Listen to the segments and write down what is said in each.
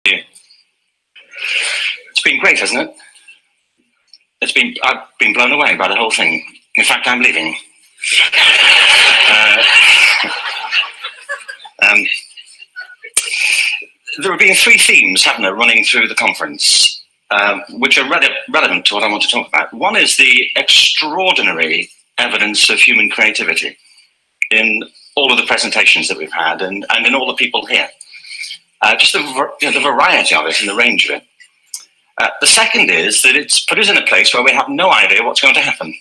It's been great, hasn't it? I've been blown away by the whole thing. In fact, I'm leaving. There have been three themes, haven't there, running through the conference, which are relevant to what I want to talk about. One is the extraordinary evidence of human creativity in all of the presentations that we've had and in all the people here. Just the variety of it and the range of it. The second is that it's put us in a place where we have no idea what's going to happen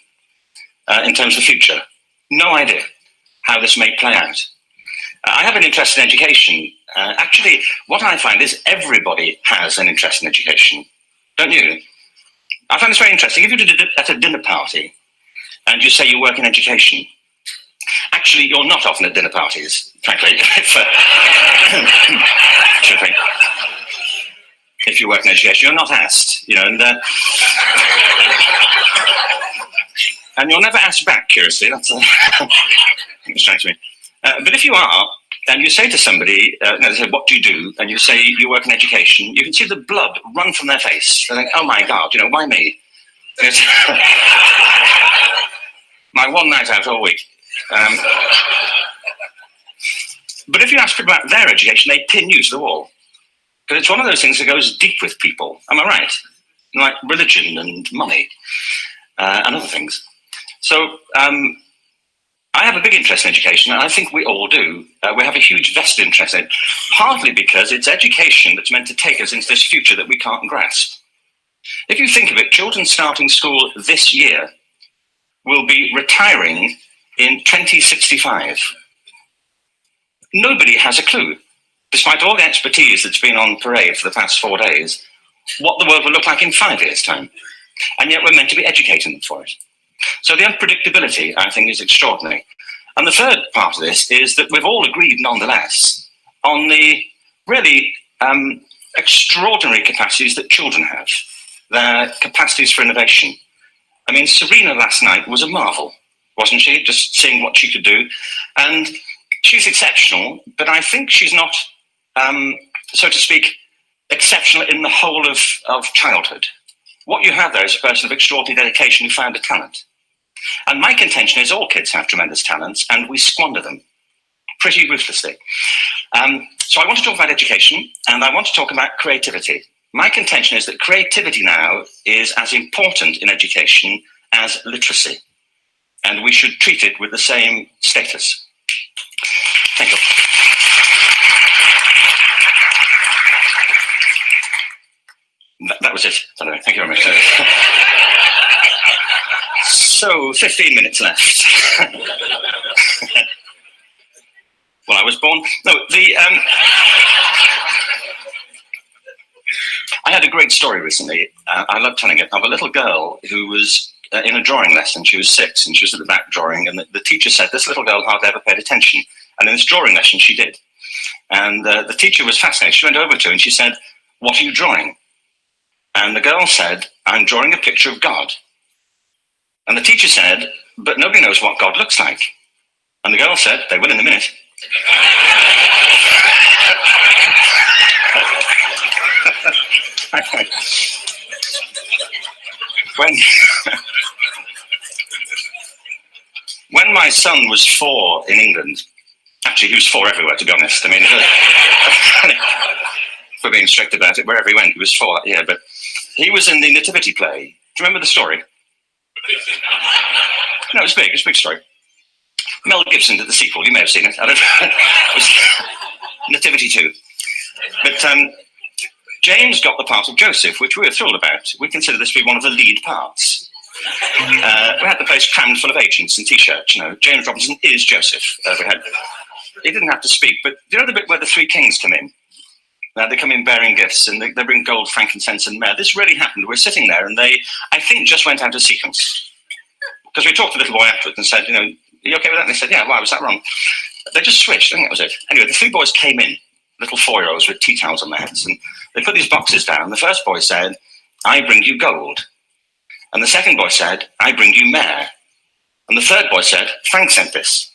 in terms of the future. No idea how this may play out. I have an interest in education. Actually, what I find is everybody has an interest in education, don't you? I find this very interesting. If you're at a dinner party and you say you work in education, actually, you're not often at dinner parties, frankly. If you work in education, you're not asked, and you're never asked back, curiously. That's it strikes me. But if you are, and you say to somebody, they say, "What do you do?" and you say you work in education, you can see the blood run from their face. They think, "Oh my God, why me?" It's my one night out all week. But if you ask people about their education, they pin you to the wall. Because it's one of those things that goes deep with people. Am I right? Like religion and money and other things. So I have a big interest in education, and I think we all do. We have a huge vested interest in it, partly because it's education that's meant to take us into this future that we can't grasp. If you think of it, children starting school this year will be retiring in 2065. Nobody has a clue, despite all the expertise that's been on parade for the past 4 days, what the world will look like in 5 years' time. And yet we're meant to be educating them for it. So the unpredictability, I think, is extraordinary. And the third part of this is that we've all agreed, nonetheless, on the really extraordinary capacities that children have, their capacities for innovation. I mean, Serena last night was a marvel, wasn't she? Just seeing what she could do. And she's exceptional, but I think she's not, so to speak, exceptional in the whole of childhood. What you have there is a person of extraordinary dedication who found a talent. And my contention is all kids have tremendous talents, and we squander them pretty ruthlessly. So I want to talk about education, and I want to talk about creativity. My contention is that creativity now is as important in education as literacy, and we should treat it with the same status. Thank you. That was it. Anyway, thank you very much. So, 15 minutes left. Well, I was born. No, I had a great story recently. I love telling it. Of a little girl who was in a drawing lesson. She was 6 and she was at the back drawing, and the teacher said this little girl hardly ever paid attention. And in this drawing lesson, she did. And the teacher was fascinated. She went over to her and she said, "What are you drawing?" And the girl said, "I'm drawing a picture of God." And the teacher said, "But nobody knows what God looks like." And the girl said, "They will in a minute." When my son was 4 in England, actually he was 4 everywhere, to be honest. I mean, for being strict about it, wherever he went, he was 4 that year. But he was in the Nativity play. Do you remember the story? No, it's big. It's a big story. Mel Gibson did the sequel. You may have seen it. I don't know. It was Nativity 2. But James got the part of Joseph, which we were thrilled about. We consider this to be one of the lead parts. We had the place crammed full of agents in T-shirts. James Robinson is Joseph. He didn't have to speak, but do you know the bit where the 3 kings come in? They come in bearing gifts, and they bring gold, frankincense, and myrrh. This really happened. We're sitting there, and they, I think, just went out of sequence. Because we talked to the little boy afterwards and said, "Are you okay with that?" And they said, "Yeah, why was that wrong?" They just switched. I think that was it. Anyway, the 3 boys came in, little 4-year-olds with tea towels on their heads, and they put these boxes down. The first boy said, "I bring you gold." And the second boy said, "I bring you myrrh." And the third boy said, "Frank sent this."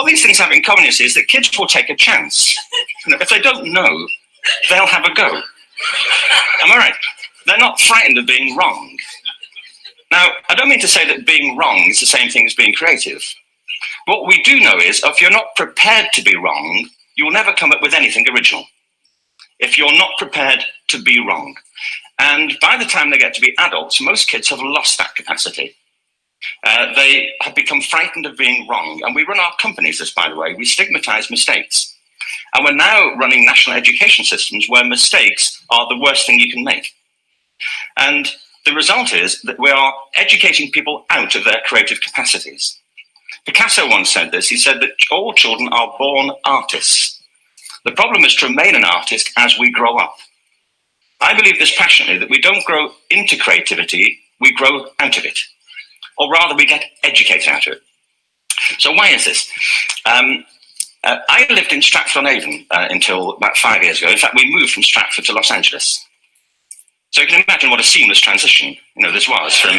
what these things have in common is that kids will take a chance. If they don't know, they'll have a go. Am I right? They're not frightened of being wrong. Now, I don't mean to say that being wrong is the same thing as being creative. What we do know is, if you're not prepared to be wrong, you will never come up with anything original. If you're not prepared to be wrong. And by the time they get to be adults, most kids have lost that capacity. They have become frightened of being wrong. And we run our companies this, by the way. We stigmatize mistakes. And we're now running national education systems where mistakes are the worst thing you can make. And the result is that we are educating people out of their creative capacities. Picasso once said this. He said that all children are born artists. The problem is to remain an artist as we grow up. I believe this passionately, that we don't grow into creativity, we grow out of it. Or rather, we get educated out of it. So why is this? I lived in Stratford-on-Avon until about 5 years ago. In fact, we moved from Stratford to Los Angeles. So you can imagine what a seamless transition this was from